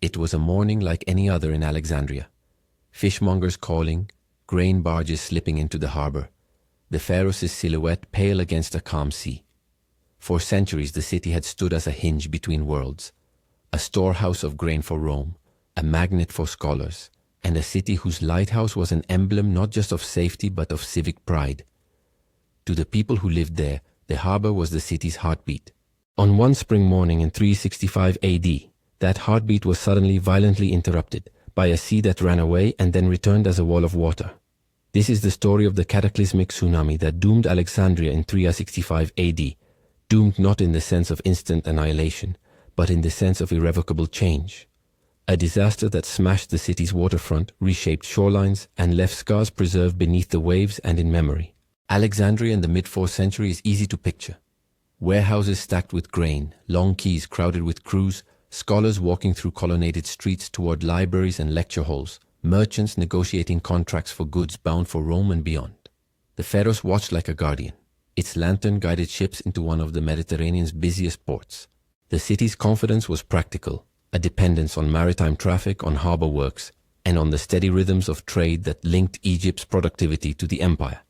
It was a morning like any other in Alexandria. Fishmongers calling, grain barges slipping into the harbor, the Pharos' silhouette pale against a calm sea. For centuries the city had stood as a hinge between worlds, a storehouse of grain for Rome, a magnet for scholars, and a city whose lighthouse was an emblem not just of safety but of civic pride. To the people who lived there, the harbor was the city's heartbeat. On one spring morning in 365 AD, that heartbeat was suddenly violently interrupted by a sea that ran away and then returned as a wall of water. This is the story of the Cataclysmic Tsunami that doomed Alexandria in 365 AD, doomed not in the sense of instant annihilation, but in the sense of irrevocable change. A disaster that smashed the city's waterfront, reshaped shorelines, and left scars preserved beneath the waves and in memory. Alexandria in the mid-4th century is easy to picture. Warehouses stacked with grain, long quays crowded with crews, scholars walking through colonnaded streets toward libraries and lecture halls, merchants negotiating contracts for goods bound for Rome and beyond. The Pharos watched like a guardian. Its lantern guided ships into one of the Mediterranean's busiest ports. The city's confidence was practical, a dependence on maritime traffic, on harbor works, and on the steady rhythms of trade that linked Egypt's productivity to the empire.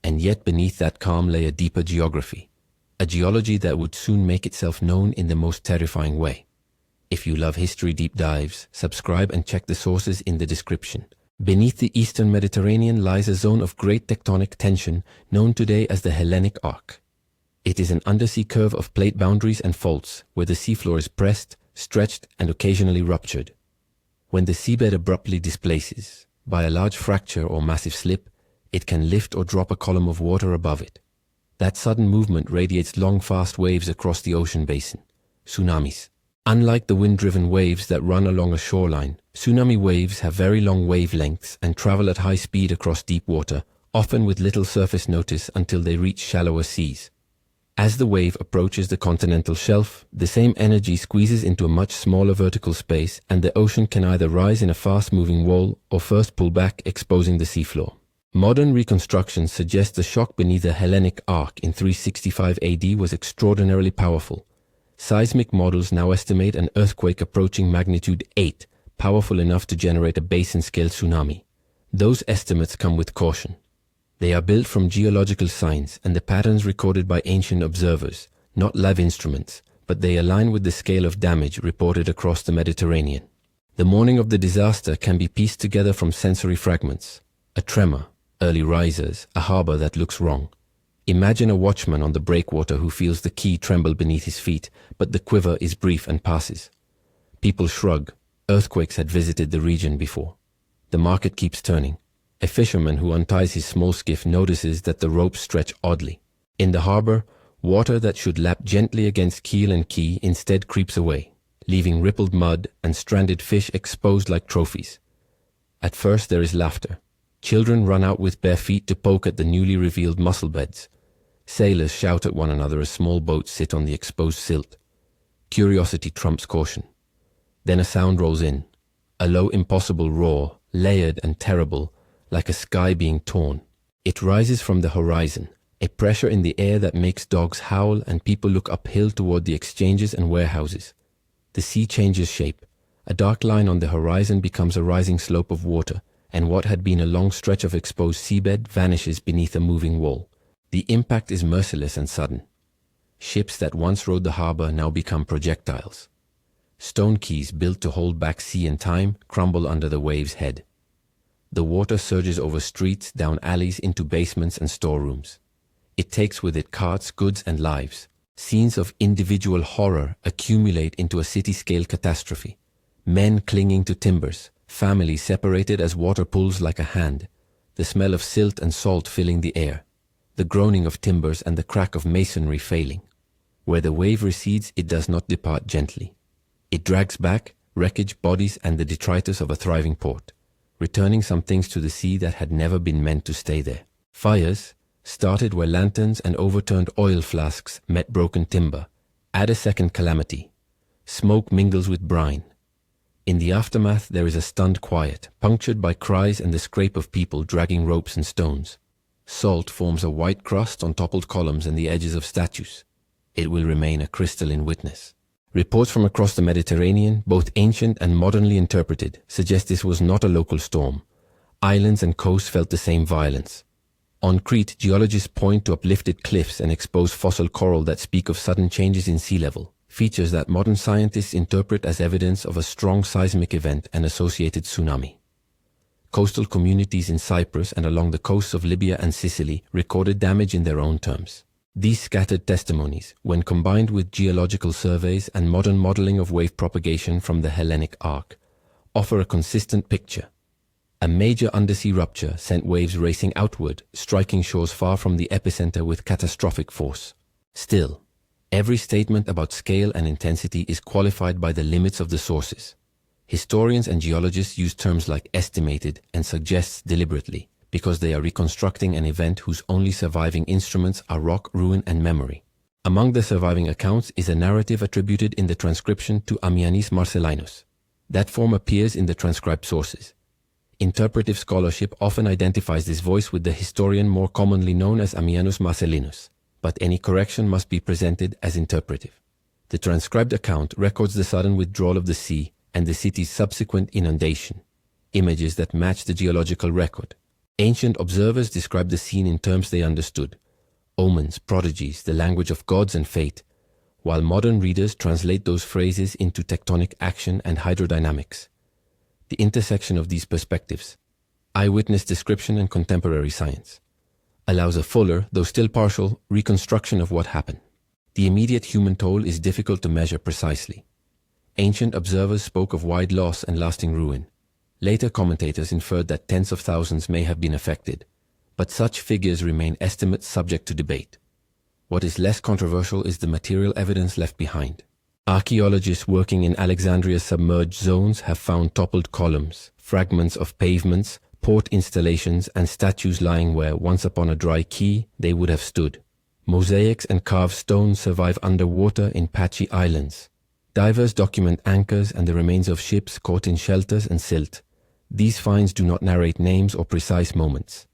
And yet beneath that calm lay a deeper geography, a geology that would soon make itself known in the most terrifying way. If you love history deep dives, subscribe and check the sources in the description. Beneath the eastern Mediterranean lies a zone of great tectonic tension known today as the Hellenic Arc. It is an undersea curve of plate boundaries and faults where the seafloor is pressed, stretched, and occasionally ruptured. When the seabed abruptly displaces, by a large fracture or massive slip, it can lift or drop a column of water above it. That sudden movement radiates long, fast waves across the ocean basin, tsunamis. Unlike the wind-driven waves that run along a shoreline, tsunami waves have very long wavelengths and travel at high speed across deep water, often with little surface notice until they reach shallower seas. As the wave approaches the continental shelf, the same energy squeezes into a much smaller vertical space, and the ocean can either rise in a fast-moving wall or first pull back, exposing the seafloor. Modern reconstructions suggest the shock beneath the Hellenic Arc in 365 AD was extraordinarily powerful. Seismic models now estimate an earthquake approaching magnitude 8, powerful enough to generate a basin-scale tsunami. Those estimates come with caution. They are built from geological signs and the patterns recorded by ancient observers, not live instruments, but they align with the scale of damage reported across the Mediterranean. The morning of the disaster can be pieced together from sensory fragments. A tremor, early risers, a harbor that looks wrong. Imagine a watchman on the breakwater who feels the quay tremble beneath his feet, but the quiver is brief and passes. People shrug. Earthquakes had visited the region before. The market keeps turning. A fisherman who unties his small skiff notices that the ropes stretch oddly. In the harbor, water that should lap gently against keel and quay instead creeps away, leaving rippled mud and stranded fish exposed like trophies. At first there is laughter. Children run out with bare feet to poke at the newly revealed mussel beds. Sailors shout at one another as small boats sit on the exposed silt. Curiosity trumps caution. Then a sound rolls in, a low impossible roar, layered and terrible, like a sky being torn. It rises from the horizon, a pressure in the air that makes dogs howl and people look uphill toward the exchanges and warehouses. The sea changes shape. A dark line on the horizon becomes a rising slope of water, and what had been a long stretch of exposed seabed vanishes beneath a moving wall. The impact is merciless and sudden. Ships that once rode the harbor now become projectiles. Stone quays built to hold back sea and time crumble under the wave's head. The water surges over streets, down alleys, into basements and storerooms. It takes with it carts, goods, and lives. Scenes of individual horror accumulate into a city-scale catastrophe. Men clinging to timbers, families separated as water pulls like a hand, the smell of silt and salt filling the air, the groaning of timbers and the crack of masonry failing. Where the wave recedes, it does not depart gently. It drags back wreckage, bodies, and the detritus of a thriving port, returning some things to the sea that had never been meant to stay there. Fires, started where lanterns and overturned oil flasks met broken timber, add a second calamity. Smoke mingles with brine. In the aftermath there is a stunned quiet, punctured by cries and the scrape of people dragging ropes and stones. Salt forms a white crust on toppled columns and the edges of statues. It will remain a crystalline witness. Reports from across the Mediterranean, both ancient and modernly interpreted, suggest this was not a local storm. Islands and coasts felt the same violence. On Crete, geologists point to uplifted cliffs and exposed fossil coral that speak of sudden changes in sea level, features that modern scientists interpret as evidence of a strong seismic event and associated tsunami. Coastal communities in Cyprus and along the coasts of Libya and Sicily recorded damage in their own terms. These scattered testimonies, when combined with geological surveys and modern modeling of wave propagation from the Hellenic arc, offer a consistent picture. A major undersea rupture sent waves racing outward, striking shores far from the epicenter with catastrophic force. Still, every statement about scale and intensity is qualified by the limits of the sources. Historians and geologists use terms like estimated and suggests deliberately, because they are reconstructing an event whose only surviving instruments are rock, ruin, and memory. Among the surviving accounts is a narrative attributed in the transcription to Ammianus Marcellinus. That form appears in the transcribed sources. Interpretive scholarship often identifies this voice with the historian more commonly known as Ammianus Marcellinus, but any correction must be presented as interpretive. The transcribed account records the sudden withdrawal of the sea and the city's subsequent inundation, images that match the geological record. Ancient observers described the scene in terms they understood: omens, prodigies, the language of gods and fate, while modern readers translate those phrases into tectonic action and hydrodynamics. The intersection of these perspectives, eyewitness description and contemporary science, allows a fuller, though still partial, reconstruction of what happened. The immediate human toll is difficult to measure precisely. Ancient observers spoke of wide loss and lasting ruin. Later commentators inferred that tens of thousands may have been affected, but such figures remain estimates subject to debate. What is less controversial is the material evidence left behind. Archaeologists working in Alexandria's submerged zones have found toppled columns, fragments of pavements, port installations, and statues lying where, once upon a dry quay, they would have stood. Mosaics and carved stones survive underwater in patchy islands. Divers document anchors and the remains of ships caught in shelters and silt. These finds do not narrate names or precise moments.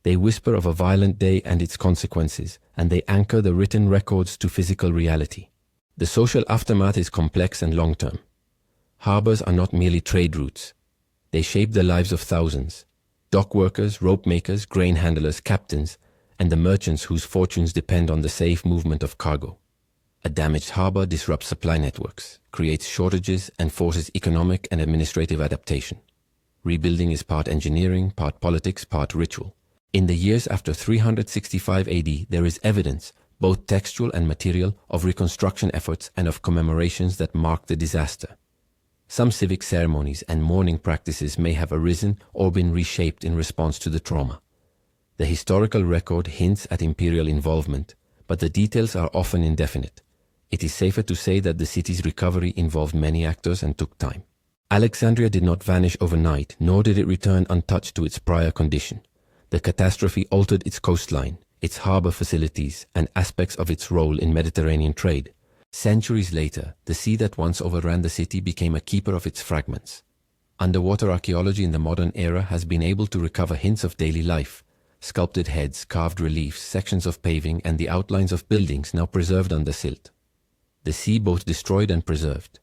They whisper of a violent day and its consequences, and they anchor the written records to physical reality. The social aftermath is complex and long-term. Harbors are not merely trade routes. They shape the lives of thousands. Dock workers, rope makers, grain handlers, captains, and the merchants whose fortunes depend on the safe movement of cargo. A damaged harbor disrupts supply networks, creates shortages, and forces economic and administrative adaptation. Rebuilding is part engineering, part politics, part ritual. In the years after 365 AD, there is evidence, both textual and material, of reconstruction efforts and of commemorations that mark the disaster. Some civic ceremonies and mourning practices may have arisen or been reshaped in response to the trauma. The historical record hints at imperial involvement, but the details are often indefinite. It is safer to say that the city's recovery involved many actors and took time. Alexandria did not vanish overnight, nor did it return untouched to its prior condition. The catastrophe altered its coastline, its harbor facilities, and aspects of its role in Mediterranean trade. Centuries later, the sea that once overran the city became a keeper of its fragments. Underwater archaeology in the modern era has been able to recover hints of daily life: sculpted heads, carved reliefs, sections of paving, and the outlines of buildings now preserved under silt. The sea both destroyed and preserved.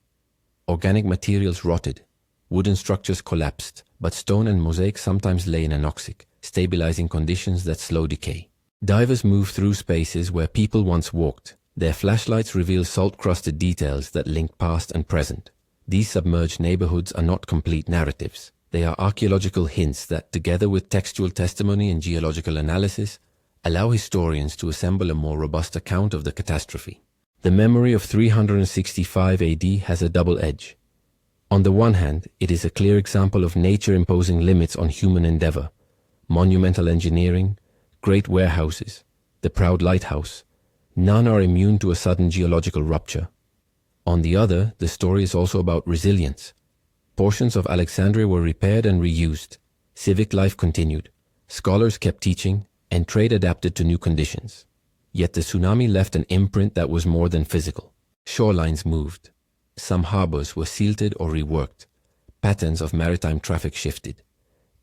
Organic materials rotted, wooden structures collapsed, but stone and mosaic sometimes lay in anoxic, stabilizing conditions that slow decay. Divers move through spaces where people once walked. Their flashlights reveal salt-crusted details that link past and present. These submerged neighborhoods are not complete narratives. They are archaeological hints that, together with textual testimony and geological analysis, allow historians to assemble a more robust account of the catastrophe. The memory of 365 AD has a double edge. On the one hand, it is a clear example of nature imposing limits on human endeavor. Monumental engineering, great warehouses, the proud lighthouse. None are immune to a sudden geological rupture. On the other, the story is also about resilience. Portions of Alexandria were repaired and reused. Civic life continued. Scholars kept teaching, and trade adapted to new conditions. Yet the tsunami left an imprint that was more than physical. Shorelines moved. Some harbors were silted or reworked. Patterns of maritime traffic shifted.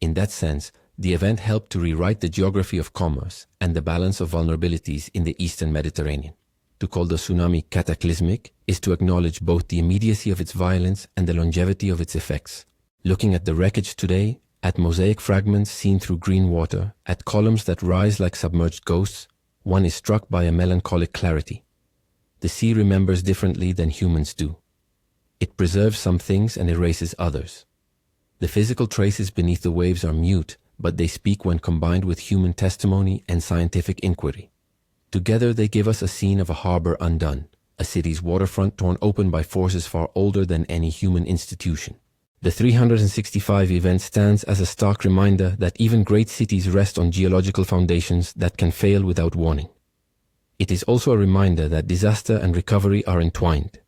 In that sense, the event helped to rewrite the geography of commerce and the balance of vulnerabilities in the Eastern Mediterranean. To call the tsunami cataclysmic is to acknowledge both the immediacy of its violence and the longevity of its effects. Looking at the wreckage today, at mosaic fragments seen through green water, at columns that rise like submerged ghosts, one is struck by a melancholic clarity. The sea remembers differently than humans do. It preserves some things and erases others. The physical traces beneath the waves are mute, but they speak when combined with human testimony and scientific inquiry. Together they give us a scene of a harbor undone, a city's waterfront torn open by forces far older than any human institution. The 365 event stands as a stark reminder that even great cities rest on geological foundations that can fail without warning. It is also a reminder that disaster and recovery are entwined.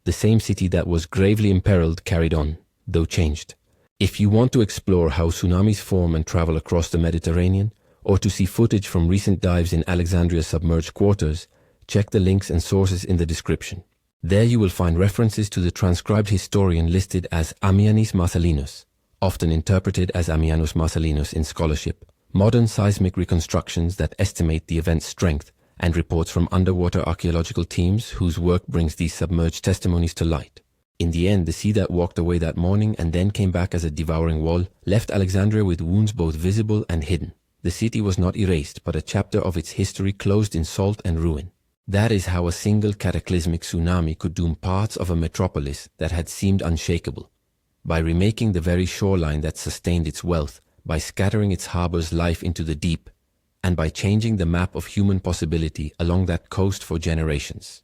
The same city that was gravely imperiled carried on, though changed. If you want to explore how tsunamis form and travel across the Mediterranean, or to see footage from recent dives in Alexandria's submerged quarters, check the links and sources in the description. There you will find references to the transcribed historian listed as Ammianus Marcellinus, often interpreted as Ammianus Marcellinus in scholarship, modern seismic reconstructions that estimate the event's strength, and reports from underwater archaeological teams whose work brings these submerged testimonies to light. In the end, the sea that walked away that morning and then came back as a devouring wall left Alexandria with wounds both visible and hidden. The city was not erased, but a chapter of its history closed in salt and ruin. That is how a single cataclysmic tsunami could doom parts of a metropolis that had seemed unshakable. By remaking the very shoreline that sustained its wealth, by scattering its harbor's life into the deep, and by changing the map of human possibility along that coast for generations.